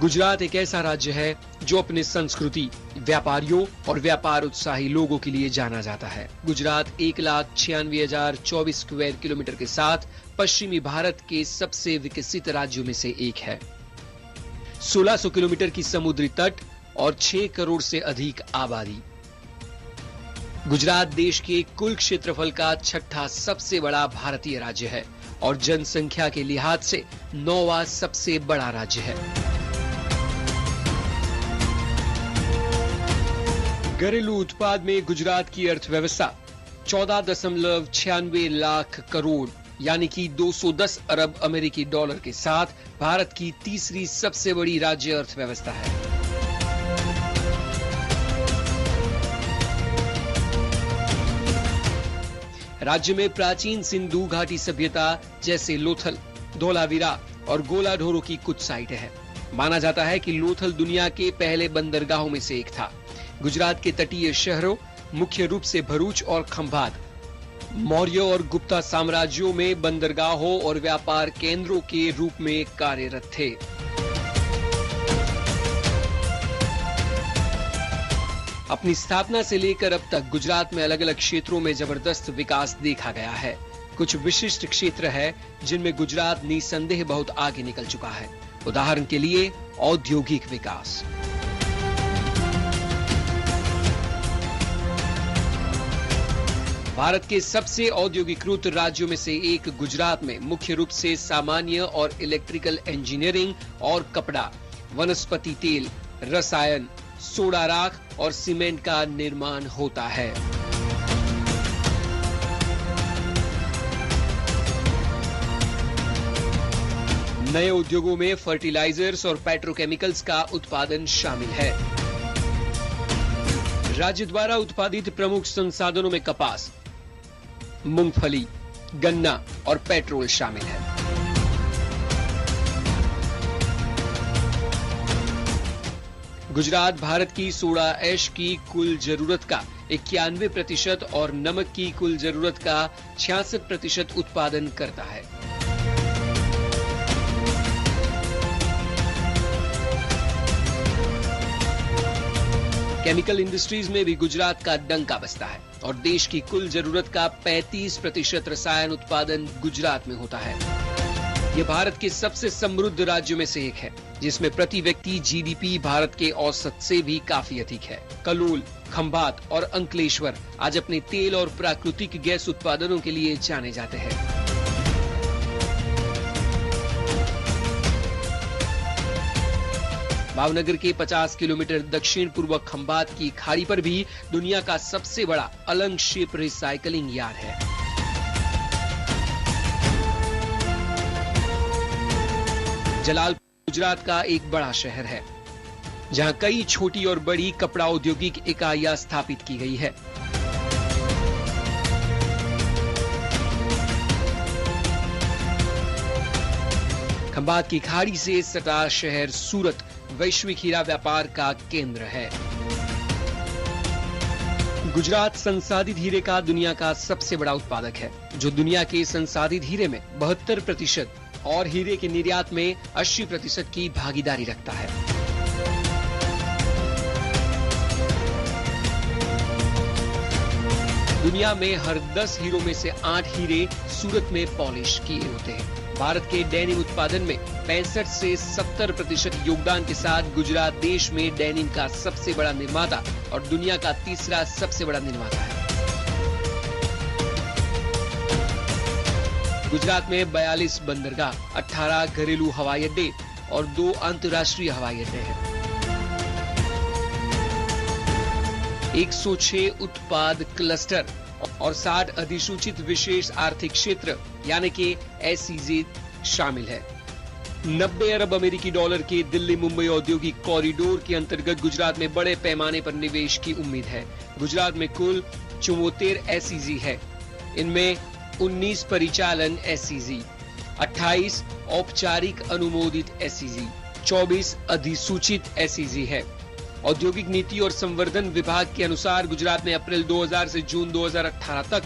गुजरात एक ऐसा राज्य है जो अपने संस्कृति, व्यापारियों और व्यापार उत्साही लोगों के लिए जाना जाता है। गुजरात 1,96,024 स्क्वायर किलोमीटर के साथ पश्चिमी भारत के सबसे विकसित राज्यों में से एक है। 1600 किलोमीटर की समुद्री तट और 6 करोड़ से अधिक आबादी। गुजरात देश के कुल क्षेत्रफल का छठा सबसे बड़ा भारतीय राज्य है और जनसंख्या के लिहाज से 9वां सबसे बड़ा राज्य है। घरेलू उत्पाद में गुजरात की अर्थव्यवस्था 14.96 लाख करोड़ यानी कि 210 अरब अमेरिकी डॉलर के साथ भारत की तीसरी सबसे बड़ी राज्य अर्थव्यवस्था है। राज्य में प्राचीन सिंधु घाटी सभ्यता जैसे लोथल, धोलावीरा और गोलाढोरो की कुछ साइटें हैं। माना जाता है कि लोथल दुनिया के पहले बंदरगाहों में से एक था। गुजरात के तटीय शहरों, मुख्य रूप से भरूच और खंभात, मौर्य और गुप्ता साम्राज्यों में बंदरगाहों और व्यापार केंद्रों के रूप में कार्यरत थे। अपनी स्थापना से लेकर अब तक गुजरात में अलग अलग क्षेत्रों में जबरदस्त विकास देखा गया है। कुछ विशिष्ट क्षेत्र है जिनमें गुजरात निसंदेह बहुत आगे निकल चुका है। उदाहरण के लिए औद्योगिक विकास। भारत के सबसे औद्योगिकृत राज्यों में से एक गुजरात में मुख्य रूप से सामान्य और इलेक्ट्रिकल इंजीनियरिंग और कपड़ा, वनस्पति तेल, रसायन, सोडा राख और सीमेंट का निर्माण होता है। नए उद्योगों में फर्टिलाइजर्स और पेट्रोकेमिकल्स का उत्पादन शामिल है। राज्य द्वारा उत्पादित प्रमुख संसाधनों में कपास, मूंगफली, गन्ना और पेट्रोल शामिल है। गुजरात भारत की सोडा ऐश की कुल जरूरत का 91% और नमक की कुल जरूरत का 66% उत्पादन करता है। केमिकल इंडस्ट्रीज में भी गुजरात का डंका बजता है और देश की कुल जरूरत का 35% रसायन उत्पादन गुजरात में होता है। यह भारत के सबसे समृद्ध राज्यों में से एक है, जिसमें प्रति व्यक्ति जीडीपी भारत के औसत से भी काफी अधिक है। कलोल, खंभात और अंकलेश्वर आज अपने तेल और प्राकृतिक गैस उत्पादनों के लिए जाने जाते हैं। भावनगर के 50 किलोमीटर दक्षिण पूर्व खंभात की खाड़ी पर भी दुनिया का सबसे बड़ा अलंग शिप रिसाइकलिंग यार्ड है। जलालपुर गुजरात का एक बड़ा शहर है, जहां कई छोटी और बड़ी कपड़ा औद्योगिक इकाइयां स्थापित की गई है। खंभात की खाड़ी से सटा शहर सूरत वैश्विक हीरा व्यापार का केंद्र है। गुजरात संसाधित हीरे का दुनिया का सबसे बड़ा उत्पादक है, जो दुनिया के संसाधित हीरे में 72% और हीरे के निर्यात में 80% की भागीदारी रखता है। दुनिया में हर 10 हीरों में से 8 हीरे सूरत में पॉलिश किए होते हैं। भारत के डेनिम उत्पादन में 65 से 70% योगदान के साथ गुजरात देश में डेनिम का सबसे बड़ा निर्माता और दुनिया का तीसरा सबसे बड़ा निर्माता है। गुजरात में 42 बंदरगाह, 18 घरेलू हवाई अड्डे और 2 अंतर्राष्ट्रीय हवाई अड्डे हैं। 106 उत्पाद क्लस्टर और 60 अधिसूचित विशेष आर्थिक क्षेत्र यानी कि एसईजे शामिल है। 90 अरब अमेरिकी डॉलर के दिल्ली मुंबई औद्योगिक कॉरिडोर के अंतर्गत गुजरात में बड़े पैमाने पर निवेश की उम्मीद है। गुजरात में कुल 74 एसईजी है। इनमें 19 परिचालन एसईजी, 28 औपचारिक अनुमोदित एसईजी, 24 अधिसूचित एसईजी है। औद्योगिक नीति और संवर्धन विभाग के अनुसार गुजरात में अप्रैल 2000 से जून 2018 तक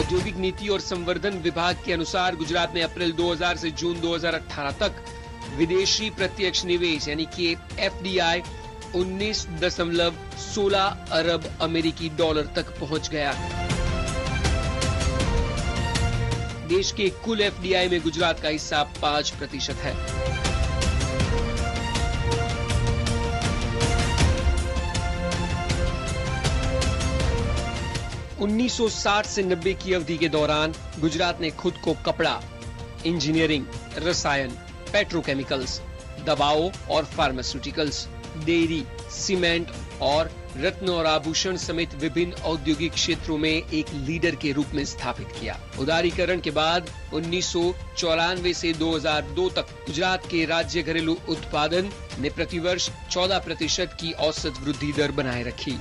औद्योगिक नीति और संवर्धन विभाग के अनुसार गुजरात में अप्रैल 2000 से जून 2018 तक विदेशी प्रत्यक्ष निवेश यानी कि FDI 19.16 अरब अमेरिकी डॉलर तक पहुंच गया। देश के कुल FDI में गुजरात का हिस्सा 5% है। उन्नीस 1960 से 90 की अवधि के दौरान गुजरात ने खुद को कपड़ा, इंजीनियरिंग, रसायन, पेट्रोकेमिकल्स, दवाओं और फार्मास्यूटिकल्स, डेयरी, सीमेंट और रत्न और आभूषण समेत विभिन्न औद्योगिक क्षेत्रों में एक लीडर के रूप में स्थापित किया। उदारीकरण के बाद 1994 से 2002 तक गुजरात के राज्य घरेलू उत्पादन ने प्रतिवर्ष 14% की औसत वृद्धि दर बनाए रखी।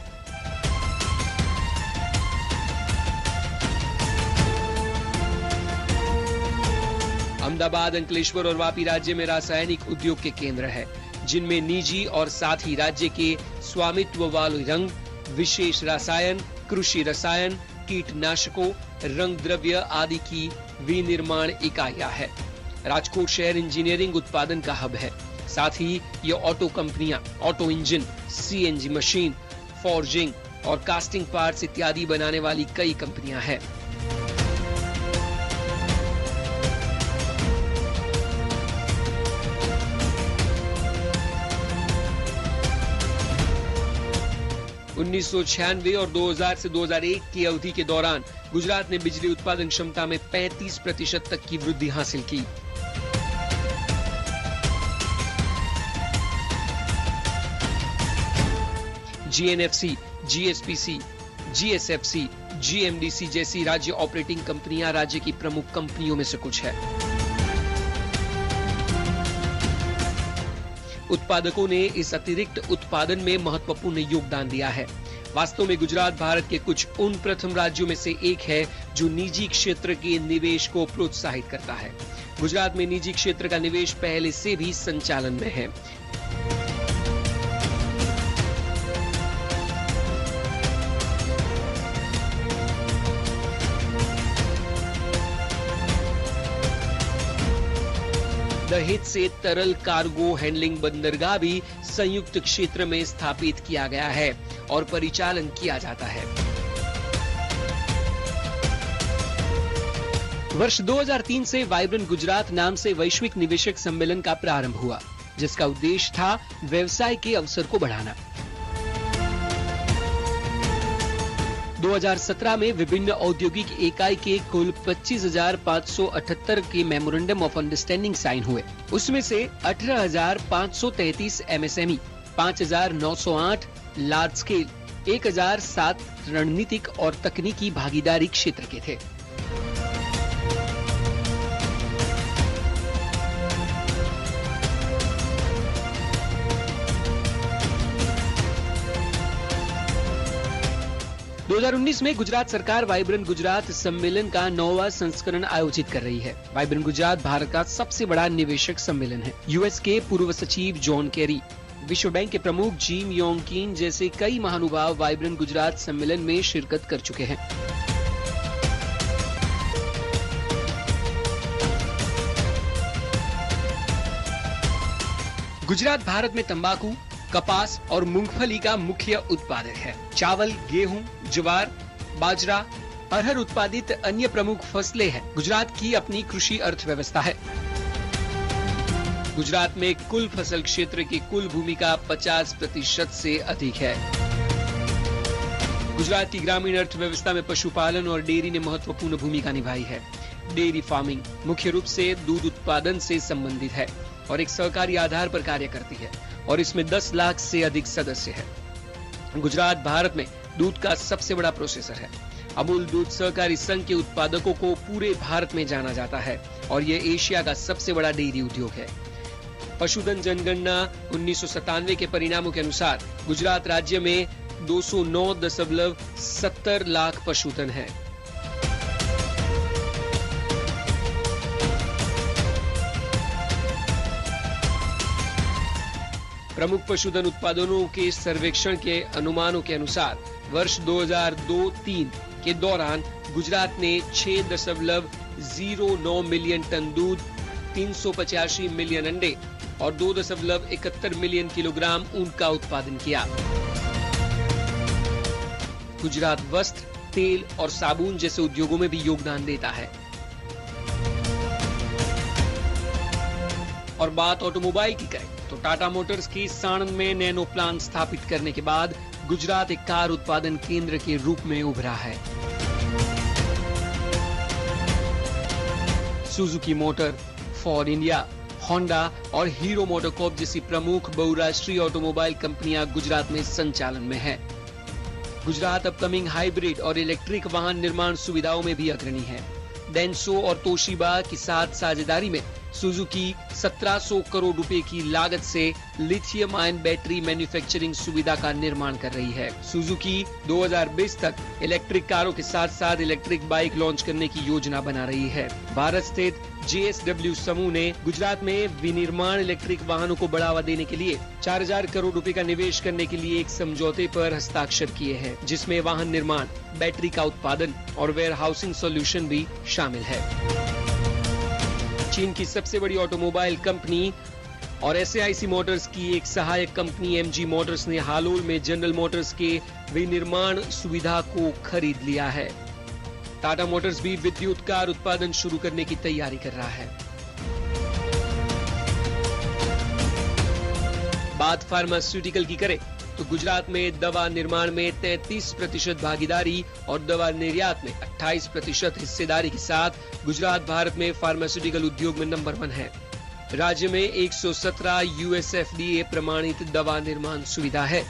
अहमदाबाद, अंकलेश्वर और वापी राज्य में रासायनिक उद्योग के केंद्र है, जिनमें निजी और साथ ही राज्य के स्वामित्व वाले रंग, विशेष रसायन, कृषि रसायन, कीटनाशकों, रंग द्रव्य आदि की विनिर्माण इकाइयां है। राजकोट शहर इंजीनियरिंग उत्पादन का हब है। साथ ही ये ऑटो कंपनियां, auto engine, CNG machine, forging और कास्टिंग पार्ट्स इत्यादि बनाने वाली कई कंपनियां हैं। उन्नीस 1996 और 2000 से 2001 की अवधि के दौरान गुजरात ने बिजली उत्पादन क्षमता में 35% तक की वृद्धि हासिल की। GNFC, GSPC, GSFC, GMDC जैसी राज्य ऑपरेटिंग कंपनियां राज्य की प्रमुख कंपनियों में से कुछ है। उत्पादकों ने इस अतिरिक्त उत्पादन में महत्वपूर्ण योगदान दिया है। वास्तव में गुजरात भारत के कुछ उन प्रथम राज्यों में से एक है जो निजी क्षेत्र के निवेश को प्रोत्साहित करता है। गुजरात में निजी क्षेत्र का निवेश पहले से भी संचालन में है। दहेज से तरल कार्गो हैंडलिंग बंदरगाह भी संयुक्त क्षेत्र में स्थापित किया गया है और परिचालन किया जाता है। वर्ष 2003 से वाइब्रेंट गुजरात नाम से वैश्विक निवेशक सम्मेलन का प्रारंभ हुआ, जिसका उद्देश्य था व्यवसाय के अवसर को बढ़ाना। 2017 में विभिन्न औद्योगिक इकाई के कुल 25,578 के मेमोरेंडम ऑफ अंडरस्टैंडिंग साइन हुए। उसमें से 18,533 MSME, 5,908 लार्ज स्केल, 1,007 रणनीतिक और तकनीकी भागीदारी क्षेत्र के थे। दो 2019 में गुजरात सरकार वाइब्रेंट गुजरात सम्मेलन का 9वां संस्करण आयोजित कर रही है। वाइब्रेंट गुजरात भारत का सबसे बड़ा निवेशक सम्मेलन है। यूएस के पूर्व सचिव जॉन केरी, विश्व बैंक के प्रमुख जिम योंग किन जैसे कई महानुभाव वाइब्रेंट गुजरात सम्मेलन में शिरकत कर चुके हैं। गुजरात भारत में तंबाकू, कपास और मूंगफली का मुख्य उत्पादक है। चावल, गेहूं, ज्वार, बाजरा, अरहर उत्पादित अन्य प्रमुख फसलें हैं। गुजरात की अपनी कृषि अर्थव्यवस्था है। गुजरात में कुल फसल क्षेत्र की कुल भूमि का 50% से अधिक है। गुजरात की ग्रामीण अर्थव्यवस्था में पशुपालन और डेयरी ने महत्वपूर्ण भूमिका निभाई है। डेयरी फार्मिंग मुख्य रूप से दूध उत्पादन से संबंधित है और एक सहकारी आधार पर कार्य करती है और इसमें 10 लाख से अधिक सदस्य हैं। गुजरात भारत में दूध का सबसे बड़ा प्रोसेसर है। अमूल दूध सहकारी संघ के उत्पादकों को पूरे भारत में जाना जाता है और यह एशिया का सबसे बड़ा डेयरी उद्योग है। पशुधन जनगणना 1997 के परिणामों के अनुसार गुजरात राज्य में 209.70 लाख पशुधन है। प्रमुख पशुधन उत्पादनों के सर्वेक्षण के अनुमानों के अनुसार वर्ष 2002-03 के दौरान गुजरात ने 6.09 मिलियन टन दूध, 385 मिलियन अंडे और 2.71 मिलियन किलोग्राम ऊन का उत्पादन किया। गुजरात वस्त्र, तेल और साबुन जैसे उद्योगों में भी योगदान देता है। और बात ऑटोमोबाइल की करें तो टाटा मोटर्स की साणंद में नैनो प्लांट स्थापित करने के बाद गुजरात एक कार उत्पादन केंद्र के रूप में उभरा है। Suzuki motor, Ford India, Honda और हीरो मोटोकॉर्प जैसी प्रमुख बहुराष्ट्रीय ऑटोमोबाइल कंपनियां गुजरात में संचालन में है। गुजरात अपकमिंग हाइब्रिड और इलेक्ट्रिक वाहन निर्माण सुविधाओं में भी अग्रणी है। डेंसो और तोशिबा की साथ साझेदारी में सुजुकी 1700 करोड़ रुपए की लागत से लिथियम आयन बैटरी मैन्युफैक्चरिंग सुविधा का निर्माण कर रही है। सुजुकी 2020 तक इलेक्ट्रिक कारों के साथ साथ इलेक्ट्रिक बाइक लॉन्च करने की योजना बना रही है। भारत स्थित JSW समूह ने गुजरात में विनिर्माण इलेक्ट्रिक वाहनों को बढ़ावा देने के लिए 4000 करोड़ रुपए का निवेश करने के लिए एक समझौते पर हस्ताक्षर किए हैं, जिसमें वाहन निर्माण, बैटरी का उत्पादन और वेयर हाउसिंग सोल्यूशन भी शामिल है। चीन की सबसे बड़ी ऑटोमोबाइल कंपनी और SAIC मोटर्स की एक सहायक कंपनी MG मोटर्स ने हालोल में जनरल मोटर्स के विनिर्माण सुविधा को खरीद लिया है। टाटा मोटर्स भी विद्युत कार उत्पादन शुरू करने की तैयारी कर रहा है। बात फार्मास्यूटिकल की करें तो गुजरात में दवा निर्माण में 33% भागीदारी और दवा निर्यात में 28% हिस्सेदारी के साथ गुजरात भारत में फार्मास्यूटिकल उद्योग में नंबर 1 है। राज्य में 117 USFDA प्रमाणित दवा निर्माण सुविधा है।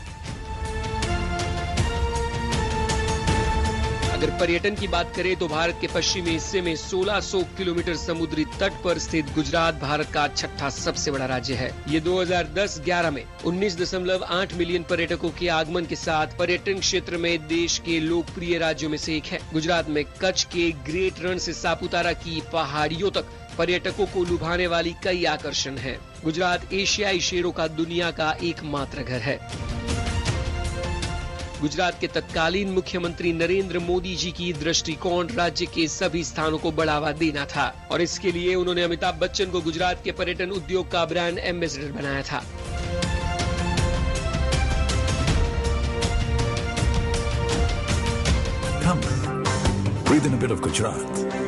अगर पर्यटन की बात करें तो भारत के पश्चिमी हिस्से में 1600 किलोमीटर समुद्री तट पर स्थित गुजरात भारत का छठा सबसे बड़ा राज्य है। ये 2010-11 में 19.8 मिलियन पर्यटकों के आगमन के साथ पर्यटन क्षेत्र में देश के लोकप्रिय राज्यों में से एक है। गुजरात में कच्छ के ग्रेट रण से सापुतारा की पहाड़ियों तक पर्यटकों को लुभाने वाली कई आकर्षण हैं। गुजरात एशियाई शेरों का दुनिया का एकमात्र घर है। गुजरात के तत्कालीन मुख्यमंत्री नरेंद्र मोदी जी की दृष्टिकोण राज्य के सभी स्थानों को बढ़ावा देना था और इसके लिए उन्होंने अमिताभ बच्चन को गुजरात के पर्यटन उद्योग का ब्रांड एम्बेसडर बनाया था। Come, breathe in a bit of Gujarat.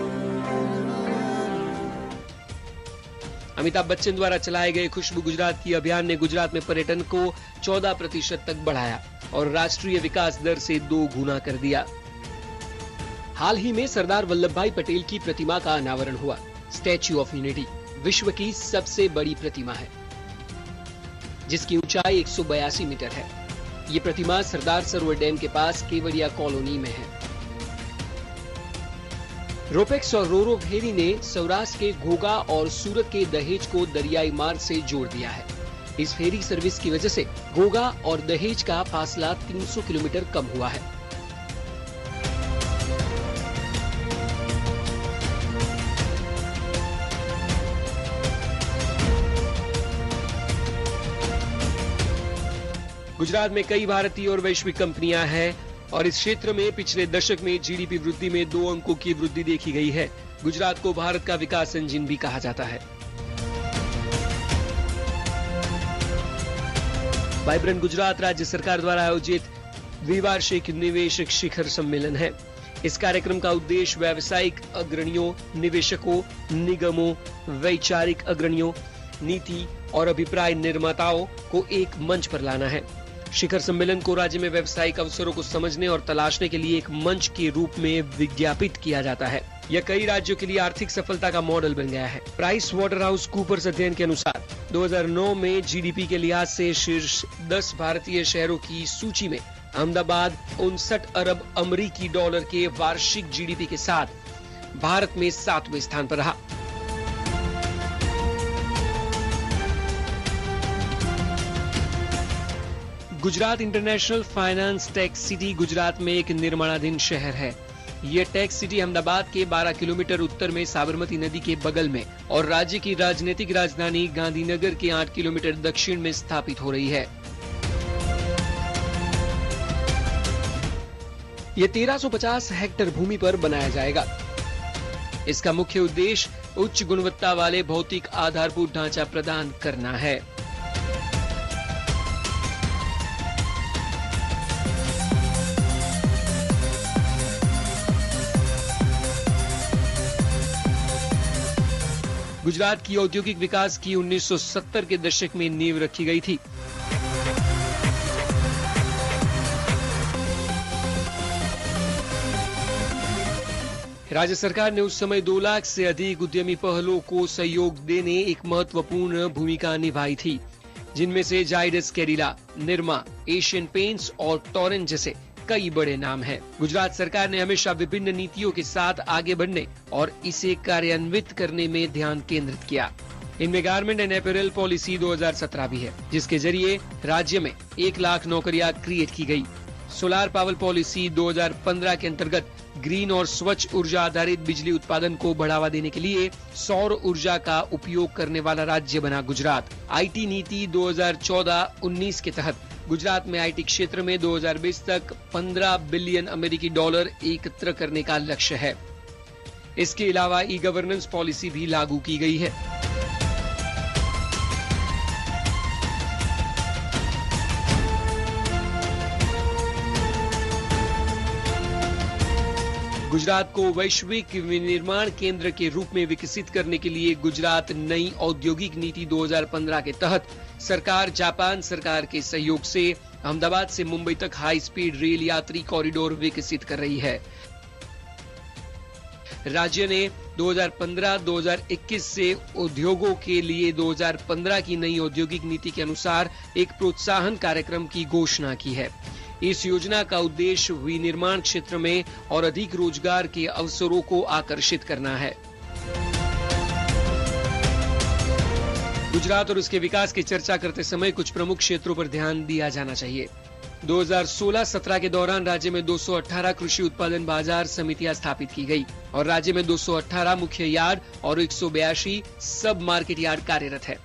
Amitabh Bachchan द्वारा चलाए गए खुशबू गुजरात की अभियान ने गुजरात में पर्यटन को 14% तक बढ़ाया और राष्ट्रीय विकास दर से 2 गुना कर दिया। हाल ही में सरदार वल्लभ भाई पटेल की प्रतिमा का अनावरण हुआ। स्टैच्यू ऑफ यूनिटी विश्व की सबसे बड़ी प्रतिमा है, जिसकी ऊंचाई 182 मीटर है। ये प्रतिमा सरदार सरोवर डैम के पास केवड़िया कॉलोनी में है। रोपेक्स और रोरो फेरी ने सौराष्ट्र के घोघा और सूरत के दहेज को दरियाई मार्ग से जोड़ दिया है। इस फेरी सर्विस की वजह से घोघा और दहेज का फासला 300 किलोमीटर कम हुआ है। गुजरात में कई भारतीय और वैश्विक कंपनियां हैं और इस क्षेत्र में पिछले दशक में जीडीपी वृद्धि में 2 अंकों की वृद्धि देखी गई है। गुजरात को भारत का विकास इंजन भी कहा जाता है। वाइब्रेंट गुजरात राज्य सरकार द्वारा आयोजित द्विवार्षिक निवेशक शिखर सम्मेलन है। इस कार्यक्रम का उद्देश्य व्यावसायिक अग्रणियों, निवेशकों, निगमों, वैचारिक अग्रणियों, नीति और अभिप्राय निर्माताओं को एक मंच पर लाना है। शिखर सम्मेलन को राज्य में व्यावसायिक अवसरों को समझने और तलाशने के लिए एक मंच के रूप में विज्ञापित किया जाता है। यह कई राज्यों के लिए आर्थिक सफलता का मॉडल बन गया है। प्राइस वाटरहाउस कूपर्स अध्ययन के अनुसार 2009 में जीडीपी के लिहाज से शीर्ष 10 भारतीय शहरों की सूची में अहमदाबाद 59 अरब अमेरिकी डॉलर के वार्षिक जीडीपी के साथ भारत में 7वें स्थान पर रहा। Gujarat international finance tech city Gujarat में एक निर्माणाधीन शहर है। ये टेक सिटी अहमदाबाद के 12 किलोमीटर उत्तर में साबरमती नदी के बगल में और राज्य की राजनीतिक राजधानी गांधीनगर के 8 किलोमीटर दक्षिण में स्थापित हो रही है। ये 1350 हेक्टेयर भूमि पर बनाया जाएगा। इसका मुख्य उद्देश्य उच्च गुणवत्ता वाले भौतिक आधारभूत ढांचा प्रदान करना है। गुजरात की औद्योगिक विकास की 1970 के दशक में नींव रखी गई थी। राज्य सरकार ने उस समय 2 लाख से अधिक उद्यमी पहलों को सहयोग देने एक महत्वपूर्ण भूमिका निभाई थी, जिनमें से जाइडस कैडिला, निरमा, एशियन पेंट्स और टोरेंट जैसे कई बड़े नाम हैं। गुजरात सरकार ने हमेशा विभिन्न नीतियों के साथ आगे बढ़ने और इसे कार्यान्वित करने में ध्यान केंद्रित किया। इनमें गारमेंट एंड अपैरल पॉलिसी 2017 भी है, जिसके जरिए राज्य में 1 लाख नौकरियां क्रिएट की गई। सोलार पावर पॉलिसी 2015 के अंतर्गत ग्रीन और स्वच्छ ऊर्जा आधारित बिजली उत्पादन को बढ़ावा देने के लिए सौर ऊर्जा का उपयोग करने वाला राज्य बना गुजरात। आईटी नीति 2014-19 के तहत गुजरात में आईटी क्षेत्र में 2020 तक 15 बिलियन अमेरिकी डॉलर एकत्र करने का लक्ष्य है। इसके अलावा ई गवर्नेंस पॉलिसी भी लागू की गई है। गुजरात को वैश्विक विनिर्माण केंद्र के रूप में विकसित करने के लिए गुजरात नई औद्योगिक नीति 2015 के तहत सरकार जापान सरकार के सहयोग से अहमदाबाद से मुंबई तक हाई स्पीड रेल यात्री कॉरिडोर विकसित कर रही है। राज्य ने 2015-2021 से उद्योगों के लिए 2015 की नई औद्योगिक नीति के अनुसार एक प्रोत्साहन कार्यक्रम की घोषणा की है। इस योजना का उद्देश्य विनिर्माण क्षेत्र में और अधिक रोजगार के अवसरों को आकर्षित करना है। गुजरात और उसके विकास की चर्चा करते समय कुछ प्रमुख क्षेत्रों पर ध्यान दिया जाना चाहिए। 2016-17 के दौरान राज्य में 218 कृषि उत्पादन बाजार समितियां स्थापित की गई और राज्य में 218 मुख्य यार्ड और 182 सब मार्केट यार्ड कार्यरत है।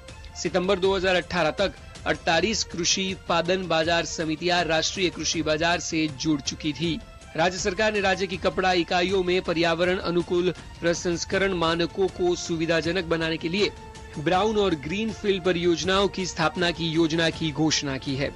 सितंबर 2018 तक 48 कृषि उत्पादन बाजार समितियां राष्ट्रीय कृषि बाजार से जुड़ चुकी थी। राज्य सरकार ने राज्य की कपड़ा इकाइयों में पर्यावरण अनुकूल प्रसंस्करण मानकों को सुविधाजनक बनाने के लिए ब्राउन और ग्रीन फील्ड परियोजनाओं की स्थापना की योजना की घोषणा की है।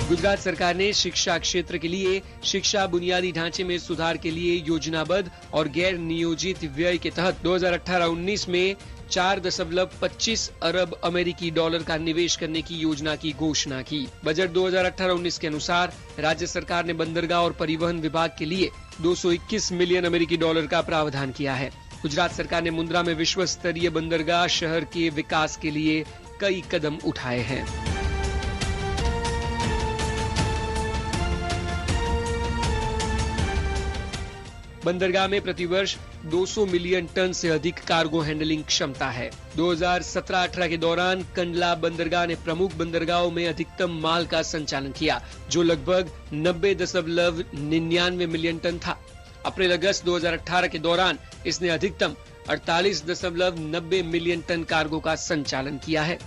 गुजरात सरकार ने शिक्षा क्षेत्र के लिए शिक्षा बुनियादी ढांचे में सुधार के लिए योजनाबद्ध और गैर नियोजित व्यय के तहत 2018-19 में 4.25 अरब अमेरिकी डॉलर का निवेश करने की योजना की घोषणा की। बजट 2018-19 के अनुसार राज्य सरकार ने बंदरगाह और परिवहन विभाग के लिए 221 मिलियन अमेरिकी डॉलर का प्रावधान किया है। गुजरात सरकार ने मुंद्रा में विश्व स्तरीय बंदरगाह शहर के विकास के लिए कई कदम उठाए हैं। बंदरगाह में प्रतिवर्ष 200 मिलियन टन से अधिक कार्गो हैंडलिंग क्षमता है। 2017-18 के दौरान कंडला बंदरगाह ने प्रमुख बंदरगाहों में अधिकतम माल का संचालन किया, जो लगभग 90.99 मिलियन टन था। अप्रैल-अगस्त 2018 के दौरान इसने अधिकतम 48.90 मिलियन टन कार्गो का संचालन किया है।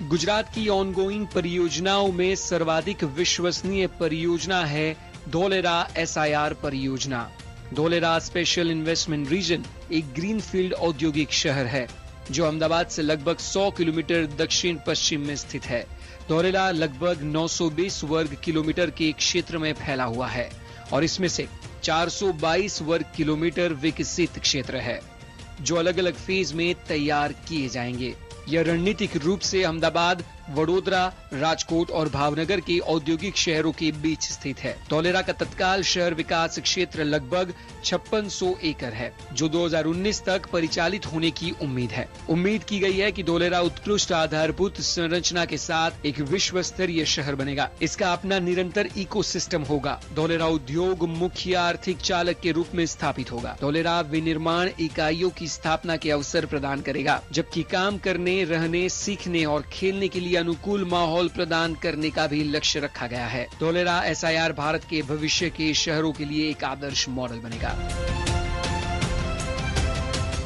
गुजरात की ऑनगोइंग परियोजनाओं में सर्वाधिक विश्वसनीय परियोजना है धोलेरा SIR परियोजना। धोलेरा स्पेशल इन्वेस्टमेंट रीजन एक ग्रीनफील्ड औद्योगिक शहर है जो अहमदाबाद से लगभग 100 किलोमीटर दक्षिण पश्चिम में स्थित है। धोलेरा लगभग 920 वर्ग किलोमीटर के क्षेत्र में फैला हुआ है और इसमें से 422 वर्ग किलोमीटर विकसित क्षेत्र है जो अलग अलग फेज में तैयार किए जाएंगे। यह रणनीतिक रूप से अहमदाबाद, वडोदरा, राजकोट और भावनगर के औद्योगिक शहरों के बीच स्थित है। धोलेरा का तत्काल शहर विकास क्षेत्र लगभग 5600 एकड़ है जो 2019 तक परिचालित होने की उम्मीद है। उम्मीद की गई है कि धोलेरा उत्कृष्ट आधारभूत संरचना के साथ एक विश्व स्तरीय शहर बनेगा। इसका अपना निरंतर इकोसिस्टम होगा। धोलेरा उद्योग मुख्य आर्थिक चालक के रूप में स्थापित होगा। धोलेरा विनिर्माण इकाइयों की स्थापना के अवसर प्रदान करेगा, जबकि काम करने, रहने, सीखने और खेलने के लिए अनुकूल माहौल प्रदान करने का भी लक्ष्य रखा गया है। धोलेरा SIR भारत के भविष्य के शहरों के लिए एक आदर्श मॉडल बनेगा।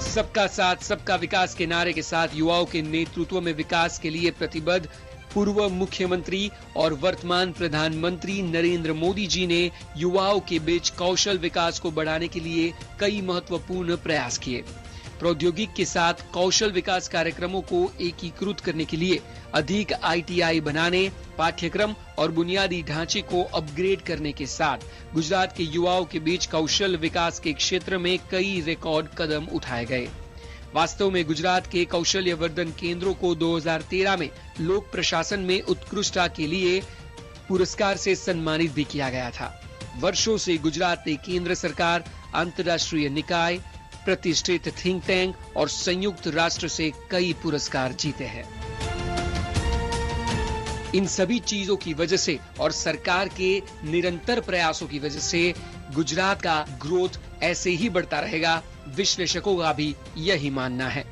सबका साथ सबका विकास के नारे के साथ युवाओं के नेतृत्व में विकास के लिए प्रतिबद्ध पूर्व मुख्यमंत्री और वर्तमान प्रधानमंत्री नरेंद्र मोदी जी ने युवाओं के बीच कौशल विकास को बढ़ाने के लिए कई महत्वपूर्ण प्रयास किए। प्रौद्योगिकी के साथ कौशल विकास कार्यक्रमों को एकीकृत करने के लिए अधिक ITI बनाने, पाठ्यक्रम और बुनियादी ढांचे को अपग्रेड करने के साथ गुजरात के युवाओं के बीच कौशल विकास के क्षेत्र में कई रिकॉर्ड कदम उठाए गए। वास्तव में गुजरात के कौशल्य वर्धन केंद्रों को 2013 में लोक प्रशासन में उत्कृष्टता के लिए पुरस्कार से सम्मानित भी किया गया था। वर्षों से गुजरात ने केंद्र सरकार, अंतर्राष्ट्रीय निकाय, प्रतिष्ठित थिंक टैंक और संयुक्त राष्ट्र से कई पुरस्कार जीते हैं। इन सभी चीजों की वजह से और सरकार के निरंतर प्रयासों की वजह से गुजरात का ग्रोथ ऐसे ही बढ़ता रहेगा, विश्लेषकों का भी यही मानना है।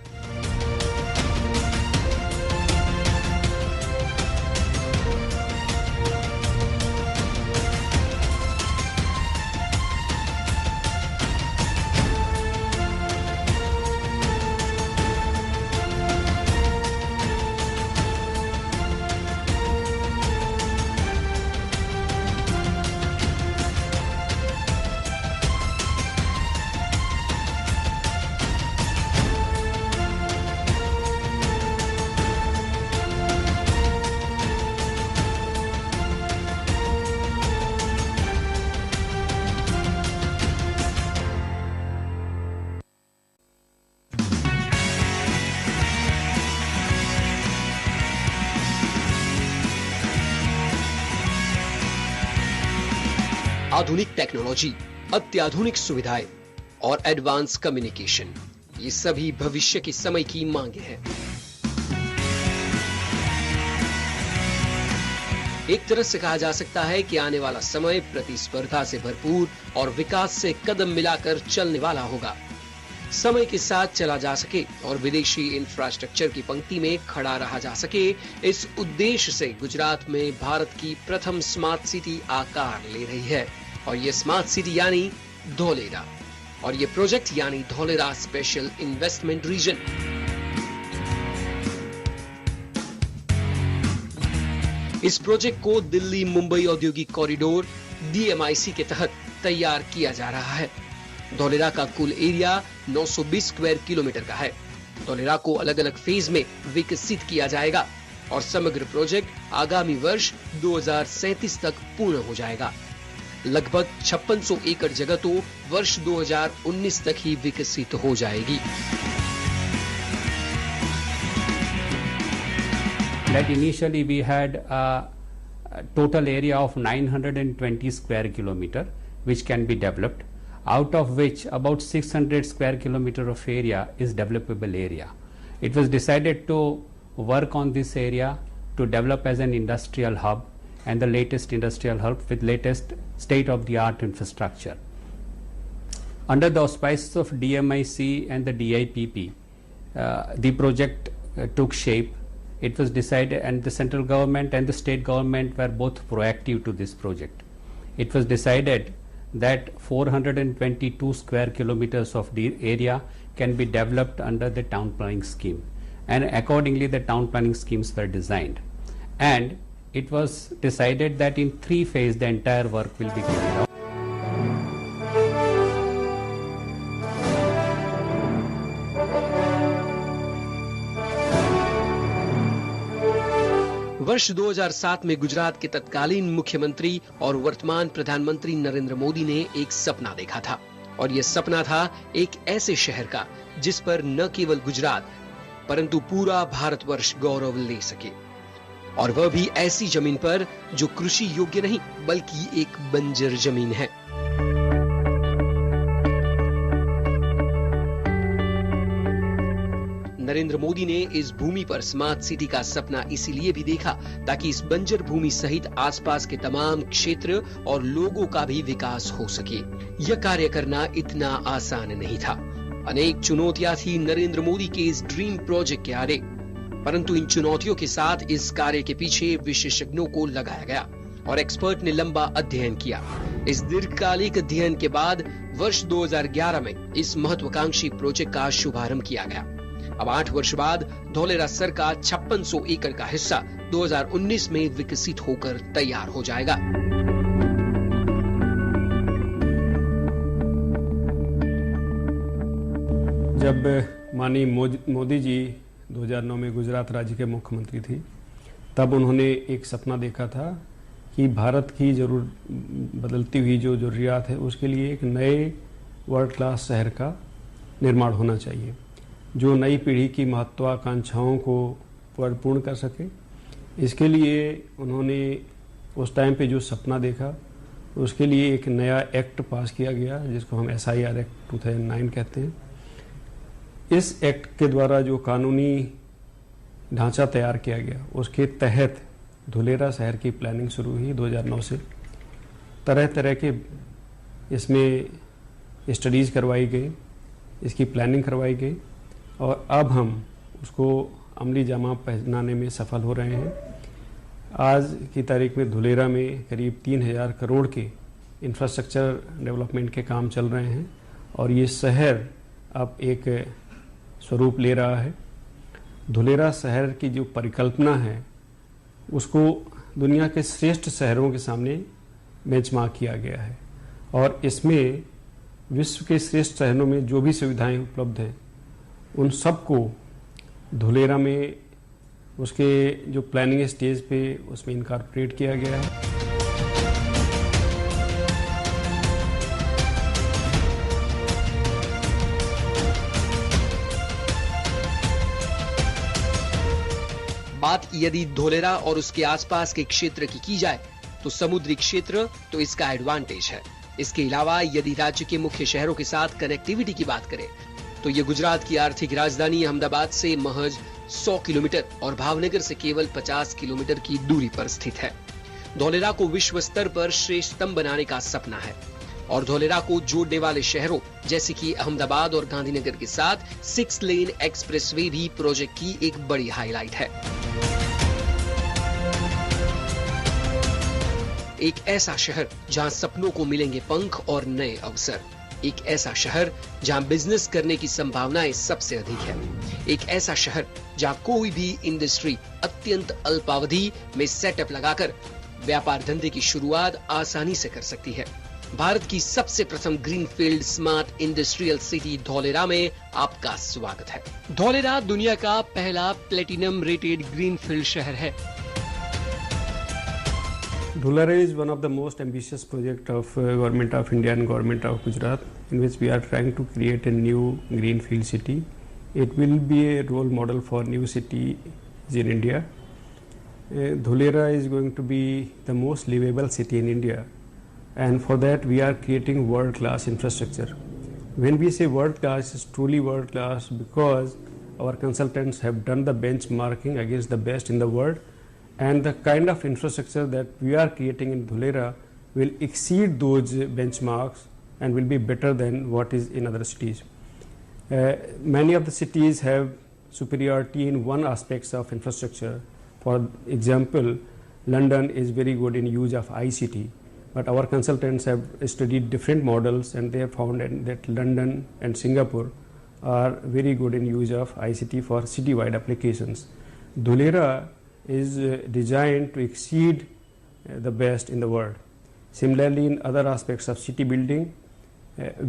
आधुनिक टेक्नोलॉजी, अत्याधुनिक सुविधाएं और एडवांस कम्युनिकेशन, ये सभी भविष्य के समय की मांगे हैं। एक तरह से कहा जा सकता है कि आने वाला समय प्रतिस्पर्धा से भरपूर और विकास से कदम मिलाकर चलने वाला होगा। समय के साथ चला जा सके और विदेशी इंफ्रास्ट्रक्चर की पंक्ति में खड़ा रहा जा सके, इस उद्देश्य से गुजरात में भारत की प्रथम स्मार्ट सिटी आकार ले रही है। और ये स्मार्ट सिटी यानी धोलेरा, और ये प्रोजेक्ट यानी धोलेरा स्पेशल इन्वेस्टमेंट रीजन। इस प्रोजेक्ट को दिल्ली मुंबई औद्योगिक कॉरिडोर DMIC के तहत तैयार किया जा रहा है। धोलेरा का कुल एरिया 920 स्क्वायर किलोमीटर का है। धोलेरा को अलग अलग फेज में विकसित किया जाएगा और समग्र प्रोजेक्ट आगामी वर्ष 2037 तक पूर्ण हो जाएगा। लगभग 5600 एकड़ जगह तो वर्ष 2019 तक ही विकसित हो जाएगी। That initially we had a total area of 920 square kilometer which can be developed, out of which about 600 square kilometer of area is developable area. It was decided to work on this area to develop as an industrial hub and the latest industrial hub with latest state-of-the-art infrastructure. Under the auspices of DMIC and the DIPP, the project took shape. It was decided, and the central government and the state government were both proactive to this project. It was decided that 422 square kilometers of the area can be developed under the town planning scheme, and accordingly the town planning schemes were designed, and it was decided that in 3 phases the entire work will be carried out. वर्ष 2007 में गुजरात के तत्कालीन मुख्यमंत्री और वर्तमान प्रधानमंत्री नरेंद्र मोदी ने एक सपना देखा था, और यह सपना था एक ऐसे शहर का जिस पर न केवल गुजरात परंतु पूरा भारतवर्ष गौरव ले सके, और वह भी ऐसी जमीन पर जो कृषि योग्य नहीं बल्कि एक बंजर जमीन है। नरेंद्र मोदी ने इस भूमि पर स्मार्ट सिटी का सपना इसीलिए भी देखा ताकि इस बंजर भूमि सहित आसपास के तमाम क्षेत्र और लोगों का भी विकास हो सके। यह कार्य करना इतना आसान नहीं था। अनेक चुनौतियां थी नरेंद्र मोदी के इस ड्रीम प्रोजेक्ट के आगे। परंतु इन चुनौतियों के साथ इस कार्य के पीछे विशेषज्ञों को लगाया गया और एक्सपर्ट ने लंबा अध्ययन किया। इस दीर्घकालिक अध्ययन के बाद वर्ष 2011 में इस महत्वाकांक्षी प्रोजेक्ट का शुभारंभ किया गया। अब 8 वर्ष बाद धौलेरा सर का 5600 एकड़ का हिस्सा 2019 में विकसित होकर तैयार हो जाएगा। जब माननीय मोदी जी 2009 में गुजरात राज्य के मुख्यमंत्री थे, तब उन्होंने एक सपना देखा था कि भारत की बदलती हुई जो जरूरियात है उसके लिए एक नए वर्ल्ड क्लास शहर का निर्माण होना चाहिए, जो नई पीढ़ी की महत्वाकांक्षाओं को पूर्ण कर सके। इसके लिए उन्होंने उस टाइम पे जो सपना देखा, उसके लिए एक नया एक्ट पास किया गया जिसको हम SIR एक्ट 2009 कहते हैं। इस एक्ट के द्वारा जो कानूनी ढांचा तैयार किया गया, उसके तहत धुलेरा शहर की प्लानिंग शुरू हुई 2009 से। तरह तरह के इसमें स्टडीज़ करवाई गई, इसकी प्लानिंग करवाई गई और अब हम उसको अमली जामा पहनाने में सफल हो रहे हैं। आज की तारीख में धुलेरा में करीब 3000 करोड़ के इंफ्रास्ट्रक्चर डेवलपमेंट के काम चल रहे हैं और ये शहर अब एक स्वरूप ले रहा है। धुलेरा शहर की जो परिकल्पना है उसको दुनिया के श्रेष्ठ शहरों के सामने बेंचमार्क किया गया है और इसमें विश्व के श्रेष्ठ शहरों में जो भी सुविधाएं उपलब्ध हैं उन सबको धुलेरा में उसके जो प्लानिंग स्टेज पे उसमें इनकॉर्पोरेट किया गया है। बात यदि धौलेरा और उसके आसपास के क्षेत्र की जाए तो समुद्री क्षेत्र तो इसका एडवांटेज है। इसके अलावा यदि राज्य के मुख्य शहरों के साथ कनेक्टिविटी की बात करें तो ये गुजरात की आर्थिक राजधानी अहमदाबाद से महज 100 किलोमीटर और भावनगर से केवल 50 किलोमीटर की दूरी पर स्थित है। धौलेरा को विश्व स्तर पर श्रेष्ठतम बनाने का सपना है और धौलेरा को जोड़ने वाले शहरों जैसे कि अहमदाबाद और गांधीनगर के साथ 6 लेन एक्सप्रेसवे भी प्रोजेक्ट की एक बड़ी हाईलाइट है। एक ऐसा शहर जहां सपनों को मिलेंगे पंख और नए अवसर, एक ऐसा शहर जहां बिजनेस करने की संभावनाएं सबसे अधिक है, एक ऐसा शहर जहां कोई भी इंडस्ट्री अत्यंत अल्पावधि में सेटअप लगाकर व्यापार धंधे की शुरुआत आसानी से कर सकती है। भारत की सबसे प्रथम greenfield smart industrial city Dholera में आपका स्वागत है। धौलेरा दुनिया का पहला प्लेटिनम रेटेड ग्रीनफील्ड शहर है। Dholera is one of the most ambitious project of Government of India and Government of Gujarat, in which we are trying to create a new greenfield city. It will be a role model for new cities in India. Dholera is going to be the most livable city in India, and for that we are creating world-class infrastructure. When we say world-class, it's truly world-class because our consultants have done the benchmarking against the best in the world. And the kind of infrastructure that we are creating in Dholera will exceed those benchmarks and will be better than what is in other cities. Many of the cities have superiority in one aspect of infrastructure. For example, London is very good in use of ICT, but our consultants have studied different models and they have found that London and Singapore are very good in use of ICT for citywide applications. Dholera is designed to exceed the best in the world. Similarly, in other aspects of city building,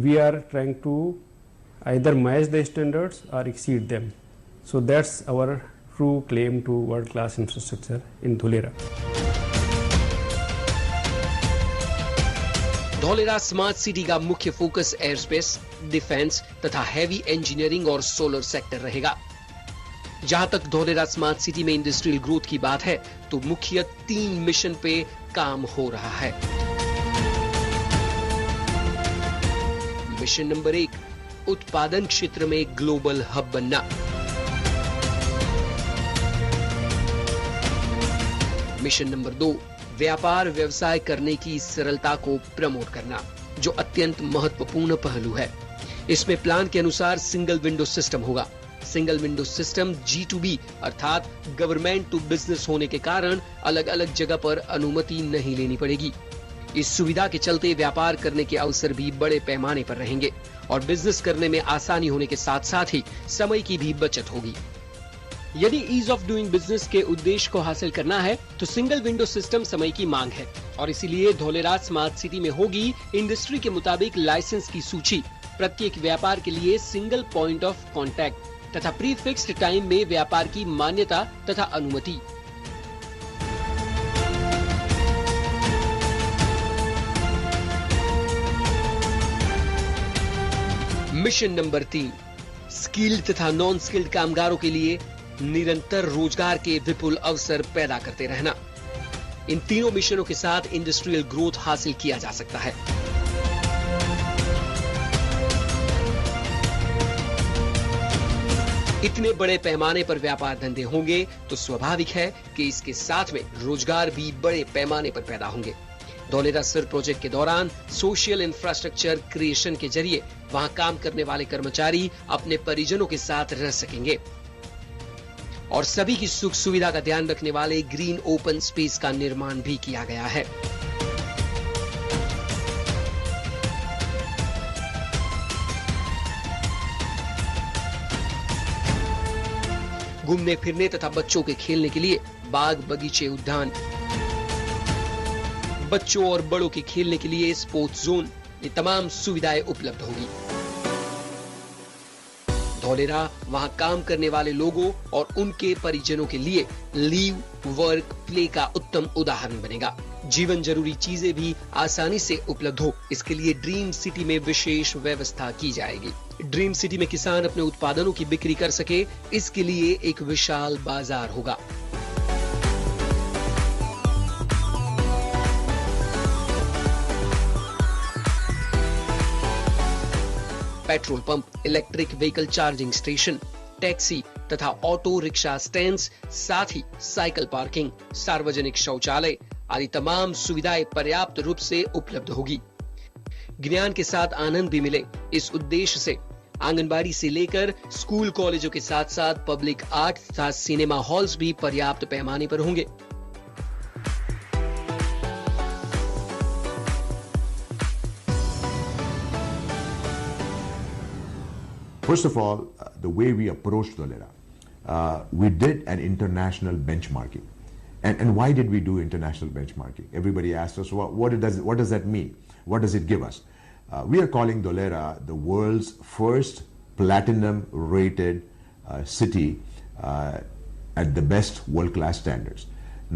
we are trying to either match the standards or exceed them. So that's our true claim to world-class infrastructure in Dholera. Dholera smart city का मुख्य focus aerospace, defence तथा heavy engineering और solar sector रहेगा। जहां तक Dholera smart city में industrial growth की बात है तो मुख्य 3 मिशन पे काम हो रहा है। मिशन नंबर 1, उत्पादन क्षेत्र में ग्लोबल हब बनना। मिशन नंबर 2, व्यापार व्यवसाय करने की सरलता को प्रमोट करना, जो अत्यंत महत्वपूर्ण पहलू है। इसमें प्लान के अनुसार सिंगल विंडो सिस्टम होगा, सिंगल विंडो सिस्टम G2B अर्थात गवर्नमेंट टू बिजनेस होने के कारण अलग अलग जगह पर अनुमति नहीं लेनी पड़ेगी। इस सुविधा के चलते व्यापार करने के अवसर भी बड़े पैमाने पर रहेंगे और बिजनेस करने में आसानी होने के साथ साथ ही समय की भी बचत होगी। यदि ईज ऑफ डूइंग बिजनेस के उद्देश्य को हासिल करना है तो सिंगल विंडो सिस्टम समय की मांग है और इसीलिए धोलेरा स्मार्ट सिटी में होगी इंडस्ट्री के मुताबिक लाइसेंस की सूची, प्रत्येक व्यापार के लिए सिंगल पॉइंट ऑफ कांटेक्ट तथा प्री फिक्स्ड टाइम में व्यापार की मान्यता तथा अनुमति। मिशन नंबर 3, स्किल्ड तथा नॉन स्किल्ड कामगारों के लिए निरंतर रोजगार के विपुल अवसर पैदा करते रहना। इन तीनों मिशनों के साथ इंडस्ट्रियल ग्रोथ हासिल किया जा सकता है। इतने बड़े पैमाने पर व्यापार धंधे होंगे तो स्वाभाविक है कि इसके साथ में रोजगार भी बड़े पैमाने पर पैदा होंगे। धोलेरा सर प्रोजेक्ट के दौरान सोशल इंफ्रास्ट्रक्चर क्रिएशन के जरिए वहां काम करने वाले कर्मचारी अपने परिजनों के साथ रह सकेंगे और सभी की सुख सुविधा का ध्यान रखने वाले ग्रीन ओपन स्पेस का निर्माण भी किया गया है। घूमने फिरने तथा बच्चों के खेलने के लिए बाग बगीचे उद्यान, बच्चों और बड़ों के खेलने के लिए स्पोर्ट्स जोन, ये तमाम सुविधाएं उपलब्ध होगी। धोलेरा वहां काम करने वाले लोगों और उनके परिजनों के लिए लीव, वर्क, प्ले का उत्तम उदाहरण बनेगा। जीवन जरूरी चीजें भी आसानी से उपलब्ध हो, इसके लिए ड्रीम सिटी में विशेष व्यवस्था की जाएगी। ड्रीम सिटी में किसान अपने उत्पादनों की बिक्री कर सके, इसके लिए एक विशाल बाजार होगा। Petrol pump, electric vehicle charging station, taxi तथा ऑटो रिक्शा स्टैंड्स, साथ ही साइकिल पार्किंग, सार्वजनिक शौचालय आदि तमाम सुविधाएं पर्याप्त रूप से उपलब्ध होगी। ज्ञान के साथ आनंद भी मिले, इस उद्देश्य से आंगनबाड़ी से लेकर स्कूल कॉलेजों के साथ साथ पब्लिक आर्ट तथा सिनेमा हॉल्स भी पर्याप्त पैमाने पर होंगे। First of all, the way we approached Dholera, we did an international benchmarking. And why did we do international benchmarking? Everybody asked us, what does that mean? What does it give us? We are calling Dholera the world's first platinum rated city at the best world-class standards.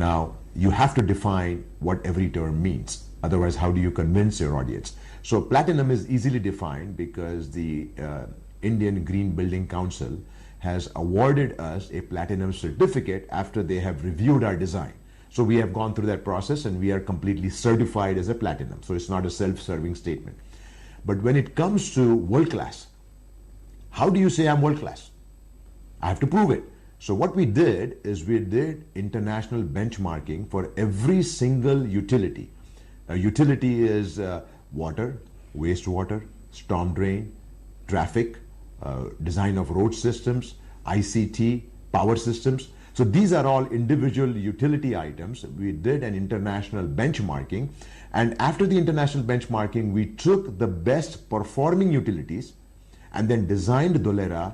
Now, you have to define what every term means. Otherwise, how do you convince your audience? So platinum is easily defined because the Indian Green Building Council has awarded us a platinum certificate after they have reviewed our design. So we have gone through that process and we are completely certified as a platinum. So it's not a self-serving statement. But when it comes to world class, how do you say I'm world class? I have to prove it. So what we did is we did international benchmarking for every single utility. A utility is water, wastewater, storm drain, traffic, design of road systems, ICT, power systems. So these are all individual utility items. We did an international benchmarking, and after the international benchmarking, we took the best performing utilities and then designed Dholera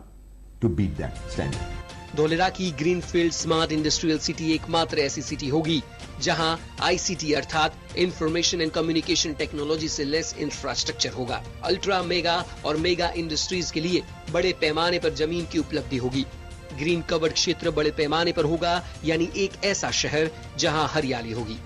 to beat that standard. Dholera की greenfield smart industrial city एकमात्र ऐसी city होगी जहां ICT अर्थात information and communication technology से less infrastructure होगा। Ultra mega और mega industries के लिए बड़े पैमाने पर जमीन की उपलब्धि होगी। ग्रीन कवर्ड क्षेत्र बड़े पैमाने पर होगा, यानी एक ऐसा शहर जहां हरियाली होगी।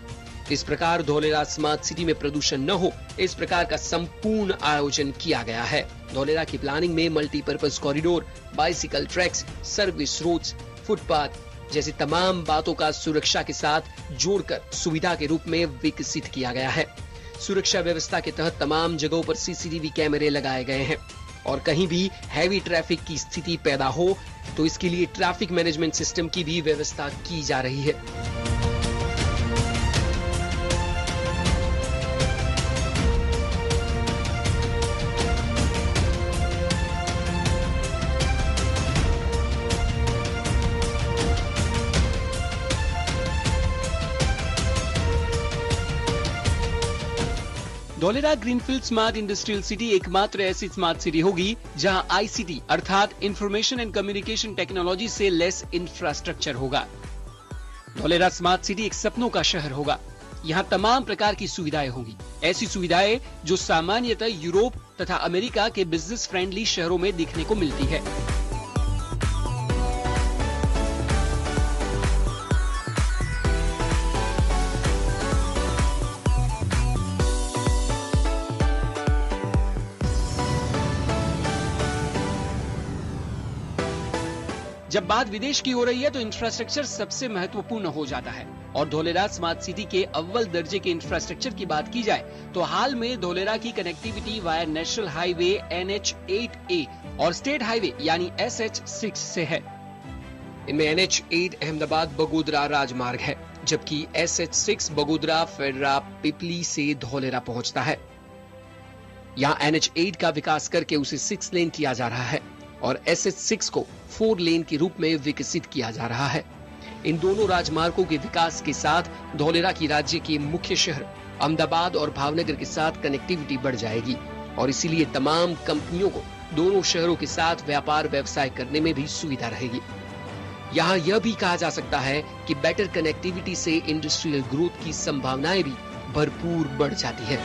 इस प्रकार धोलेरा स्मार्ट सिटी में प्रदूषण न हो, इस प्रकार का संपूर्ण आयोजन किया गया है। धोलेरा की प्लानिंग में multipurpose corridor, bicycle tracks, service roads, footpath जैसी तमाम बातों का सुरक्षा के साथ जोड़कर सुविधा के रूप में विकसित किया गया है। सुरक्षा व्यवस्था के तहत तमाम जगहों पर सीसीटीवी कैमरे लगाए गए हैं और कहीं भी हैवी ट्रैफिक की स्थिति पैदा हो तो इसके लिए ट्रैफिक मैनेजमेंट सिस्टम की भी व्यवस्था की जा रही है। Dholera greenfield smart industrial city एकमात्र ऐसी स्मार्ट सिटी होगी जहां आईसीटी अर्थात इंफॉर्मेशन एंड कम्युनिकेशन टेक्नोलॉजी से लेस इंफ्रास्ट्रक्चर होगा। धौलेरा स्मार्ट सिटी एक सपनों का शहर होगा। यहाँ तमाम प्रकार की सुविधाएं होंगी, ऐसी सुविधाएं जो सामान्यतः यूरोप तथा अमेरिका के बिजनेस फ्रेंडली शहरों में देखने को मिलती है। जब बात विदेश की हो रही है तो इंफ्रास्ट्रक्चर सबसे महत्वपूर्ण हो जाता है और धौलेरा स्मार्ट सिटी के अव्वल दर्जे के इंफ्रास्ट्रक्चर की बात की जाए तो हाल में धौलेरा की connectivity via national highway NH8A और स्टेट हाईवे यानी SH6 से है। इनमें NH8 अहमदाबाद बगोदरा राजमार्ग है, जबकि SH6 बगोदरा फेडरा पिपली से धौलेरा पहुंचता है। यहाँ NH8 का विकास करके उसे 6 लेन किया जा रहा है और SH6 को 4 लेन के रूप में विकसित किया जा रहा है। इन दोनों राजमार्गों के विकास के साथ धौलेरा की राज्य के मुख्य शहर अहमदाबाद और भावनगर के साथ कनेक्टिविटी बढ़ जाएगी और इसीलिए तमाम कंपनियों को दोनों शहरों के साथ व्यापार व्यवसाय करने में भी सुविधा रहेगी। यहाँ यह भी कहा जा सकता है कि बेटर कनेक्टिविटी से इंडस्ट्रियल ग्रोथ की संभावनाएं भी भरपूर बढ़ जाती है।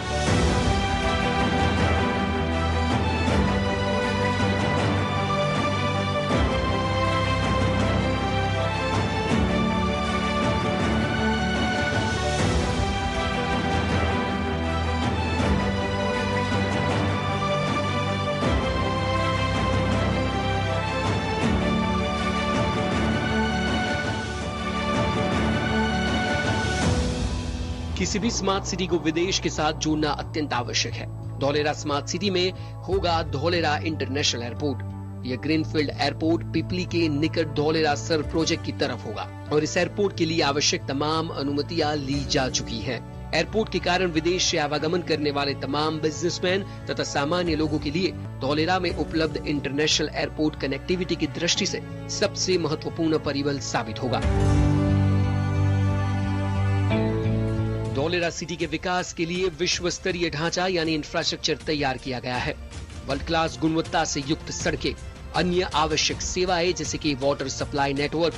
किसी भी स्मार्ट सिटी को विदेश के साथ जोड़ना अत्यंत आवश्यक है। धौलेरा स्मार्ट सिटी में होगा धौलेरा इंटरनेशनल एयरपोर्ट। यह ग्रीनफील्ड एयरपोर्ट पिपली के निकट धौलेरा सर प्रोजेक्ट की तरफ होगा और इस एयरपोर्ट के लिए आवश्यक तमाम अनुमतियां ली जा चुकी हैं। एयरपोर्ट के कारण विदेश से आवागमन करने वाले तमाम बिजनेसमैन तथा सामान्य लोगों के लिए धौलेरा में उपलब्ध इंटरनेशनल एयरपोर्ट कनेक्टिविटी की दृष्टि से सबसे महत्वपूर्ण परिबल साबित होगा। धौलेरा सिटी के विकास के लिए विश्व स्तरीय ढांचा यानी इंफ्रास्ट्रक्चर तैयार किया गया है। वर्ल्ड क्लास गुणवत्ता से युक्त सड़कें, अन्य आवश्यक सेवाएं जैसे कि water supply network,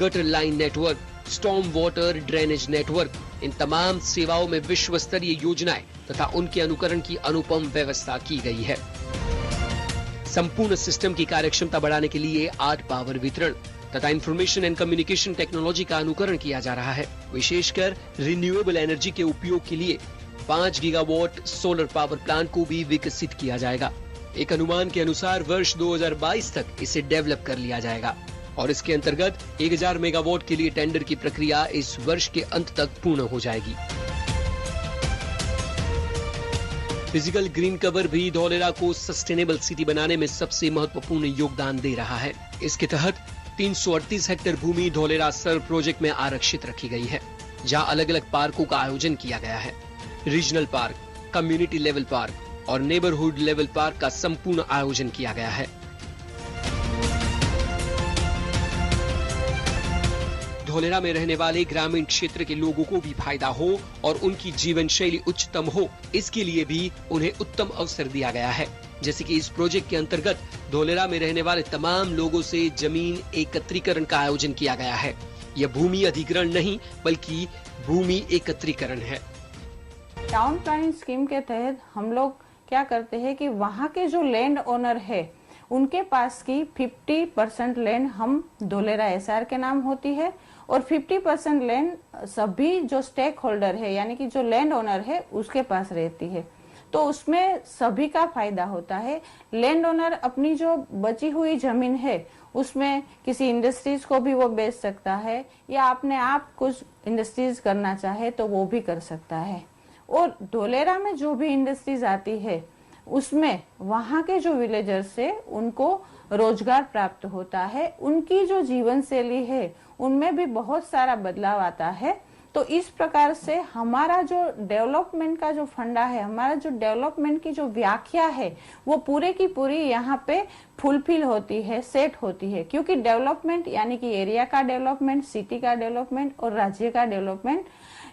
gutter line network, storm water drainage network, इन तमाम सेवाओं में विश्व स्तरीय योजनाएं तथा उनके अनुकरण की अनुपम व्यवस्था की गई है। संपूर्ण सिस्टम की कार्यक्षमता बढ़ाने के लिए 8 पावर वितरण तथा इंफॉर्मेशन एंड कम्युनिकेशन टेक्नोलॉजी का अनुकरण किया जा रहा है। विशेषकर रिन्यूएबल एनर्जी के उपयोग के लिए 5 गीगावाट सोलर पावर प्लांट को भी विकसित किया जाएगा। एक अनुमान के अनुसार वर्ष 2022 तक इसे डेवलप कर लिया जाएगा और इसके अंतर्गत 1000 मेगावाट के लिए टेंडर की प्रक्रिया इस वर्ष के अंत तक पूर्ण हो जाएगी। फिजिकल ग्रीन कवर भी धौलेरा को सस्टेनेबल सिटी बनाने में सबसे महत्वपूर्ण योगदान दे रहा है। इसके तहत 338 हेक्टेयर भूमि धौलेरा सर प्रोजेक्ट में आरक्षित रखी गई है, जहां अलग अलग पार्कों का आयोजन किया गया है। Regional park, community level park और नेबरहुड लेवल पार्क का संपूर्ण आयोजन किया गया है। धौलेरा में रहने वाले ग्रामीण क्षेत्र के लोगों को भी फायदा हो और उनकी जीवन शैली उच्चतम हो, इसके लिए भी उन्हें उत्तम अवसर दिया गया है। जैसे कि इस प्रोजेक्ट के अंतर्गत धौलेरा में रहने वाले तमाम लोगों से जमीन एकत्रीकरण का आयोजन किया गया है। यह भूमि अधिग्रहण नहीं बल्कि भूमि एकत्रीकरण है। टाउन प्लानिंग स्कीम के तहत हम लोग क्या करते हैं कि वहाँ के जो लैंड ओनर है उनके पास की 50% लैंड हम धौलेरा SR के नाम होती है और 50% लैंड सभी जो स्टेक होल्डर है यानी कि जो लैंड ओनर है उसके पास रहती है। तो उसमें सभी का फायदा होता है। लैंड ओनर अपनी जो बची हुई जमीन है उसमें किसी इंडस्ट्रीज को भी वो बेच सकता है या अपने आप कुछ इंडस्ट्रीज करना चाहे तो वो भी कर सकता है। और धौलेरा में जो भी इंडस्ट्रीज आती है उसमें वहाँ के जो विलेजर्स से उनको रोजगार प्राप्त होता है, उनकी जो जीवन शैली है उनमें भी बहुत सारा बदलाव आता है। तो इस प्रकार से हमारा जो डेवलपमेंट का जो फंडा है, हमारा जो डेवलपमेंट की जो व्याख्या है वो पूरे की पूरी यहाँ पे फुलफिल होती है, सेट होती है। क्योंकि डेवलपमेंट यानी कि एरिया का डेवलपमेंट, सिटी का डेवलपमेंट और राज्य का डेवलपमेंट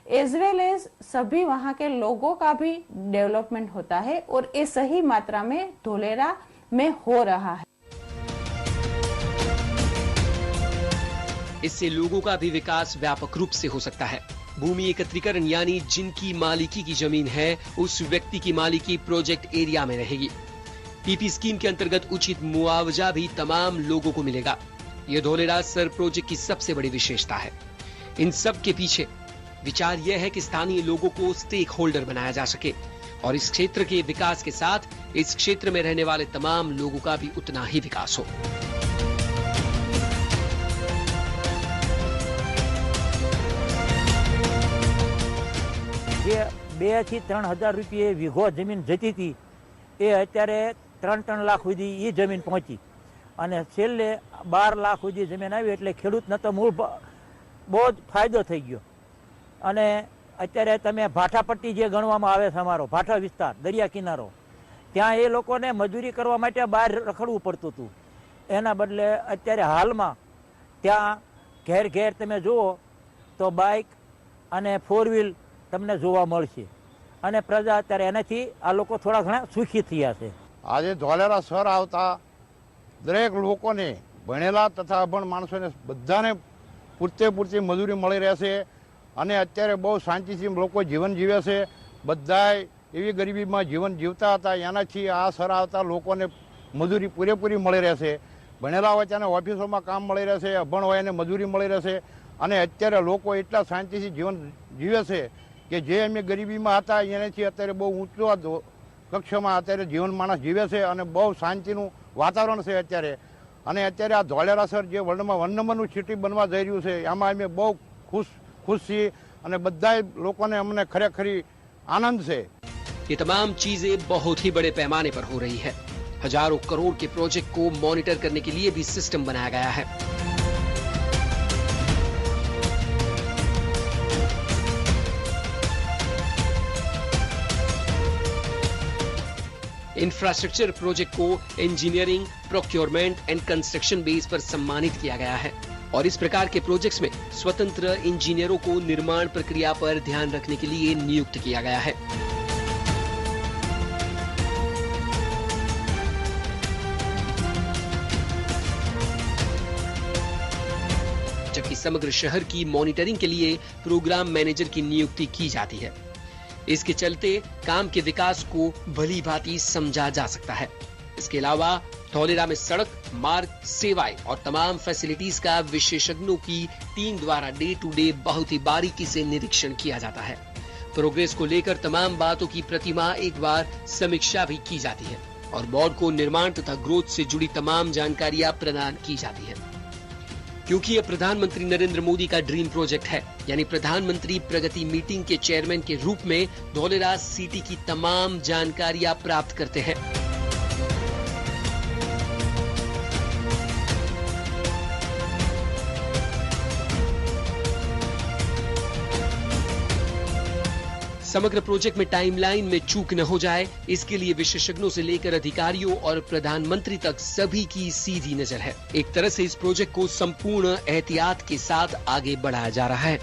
एज वेल एज सभी वहाँ के लोगों का भी डेवलपमेंट होता है और ये सही मात्रा में धोलेरा में हो रहा है। इससे लोगों का भी विकास व्यापक रूप से हो सकता है। भूमि एकत्रीकरण यानी जिनकी मालिकी की जमीन है उस व्यक्ति की मालिकी प्रोजेक्ट एरिया में रहेगी। पीपी स्कीम के अंतर्गत उचित मुआवजा भी तमाम लोगों को मिलेगा। यह धोलेरा सर प्रोजेक्ट की सबसे बड़ी विशेषता है। इन सब के पीछे विचार यह है कि स्थानीय लोगों को स्टेक होल्डर बनाया जा सके और इस क्षेत्र के विकास के साथ इस क्षेत्र में रहने वाले तमाम लोगों का भी उतना ही विकास हो। જે 2 થી 3 હજાર રૂપિયે વીઘો જમીન જતી હતી એ અત્યારે 3 લાખ સુધી એ જમીન પહોંચી અને છેલ્લે 12 લાખ સુધી જમીન આવી એટલે ખેડૂતને તો મૂળ બહુ જ ફાયદો થઈ ગયો। અને અત્યારે તમે ભાઠાપટ્ટી જે ગણવામાં આવે છે અમારો ભાઠા વિસ્તાર દરિયા કિનારો ત્યાં એ લોકોને મજૂરી કરવા માટે બહાર રખડવું પડતું હતું। એના બદલે અત્યારે હાલમાં ત્યાં ઘેર ઘેર તમે જુઓ તો બાઇક અને 4 વ્હીલ તમને જોવા મળશે અને પ્રજા અત્યારે એનાથી આ લોકો થોડા ઘણા સુખી થયા છે। આજે ધોલેરા શહેર આવતા દરેક લોકોને ભણેલા તથા અભણ માણસોને બધાને પૂરતી મજૂરી મળી રહેશે અને અત્યારે બહુ શાંતિથી લોકો જીવન જીવે છે। બધાય એવી ગરીબીમાં જીવન જીવતા હતા એનાથી આ શહેર આવતા લોકોને મજૂરી પૂરેપૂરી મળી રહેશે। ભણેલા હોય તેને ઓફિસોમાં કામ મળી રહેશે, અભણ હોય એને મજૂરી મળી રહેશે અને અત્યારે લોકો એટલા શાંતિથી જીવન જીવે છે કે જે અમે ગરીબીમાં હતા એનાથી અત્યારે બહુ ઊંચો કક્ષામાં અત્યારે જીવન માણસ જીવે છે અને બહુ શાંતિનું વાતાવરણ છે અત્યારે। અને અત્યારે આ ધોલેરા શહેર જે વર્લ્ડમાં 1 નંબરનું સિટી બનવા જઈ રહ્યું છે એમાં અમે બહુ ખુશ છીએ અને બધા લોકોને અમને ખરેખરી આનંદ છે। ये तमाम चीजें बहुत ही बड़े पैमाने पर हो रही है। हजारों करोड़ के प्रोजेक्ट को मॉनिटर करने के लिए भी सिस्टम बनाया गया है। इंफ्रास्ट्रक्चर प्रोजेक्ट को engineering, procurement and construction base पर सम्मानित किया गया है और इस प्रकार के प्रोजेक्ट्स में स्वतंत्र इंजीनियरों को निर्माण प्रक्रिया पर ध्यान रखने के लिए नियुक्त किया गया है। जबकि समग्र शहर की मॉनिटरिंग के लिए प्रोग्राम मैनेजर की नियुक्ति की जाती है। इसके चलते काम के विकास को भली भांति समझा जा सकता है। इसके अलावा धौलेरा में सड़क, मार्ग, सेवाएं और तमाम फैसिलिटीज का विशेषज्ञों की टीम द्वारा डे टू डे बहुत ही बारीकी से निरीक्षण किया जाता है। प्रोग्रेस को लेकर तमाम बातों की प्रतिमाह एक बार समीक्षा भी की जाती है और बोर्ड को निर्माण तथा ग्रोथ से जुड़ी तमाम जानकारियां प्रदान की जाती है। क्योंकि यह प्रधानमंत्री नरेंद्र मोदी का ड्रीम प्रोजेक्ट है, यानी प्रधानमंत्री प्रगति मीटिंग के चेयरमैन के रूप में धौलेरा सिटी की तमाम जानकारियां प्राप्त करते हैं। समग्र प्रोजेक्ट में टाइमलाइन में चूक न हो जाए, इसके लिए विशेषज्ञों से लेकर अधिकारियों और प्रधानमंत्री तक सभी की सीधी नजर है। एक तरह से इस प्रोजेक्ट को संपूर्ण एहतियात के साथ आगे बढ़ाया जा रहा है।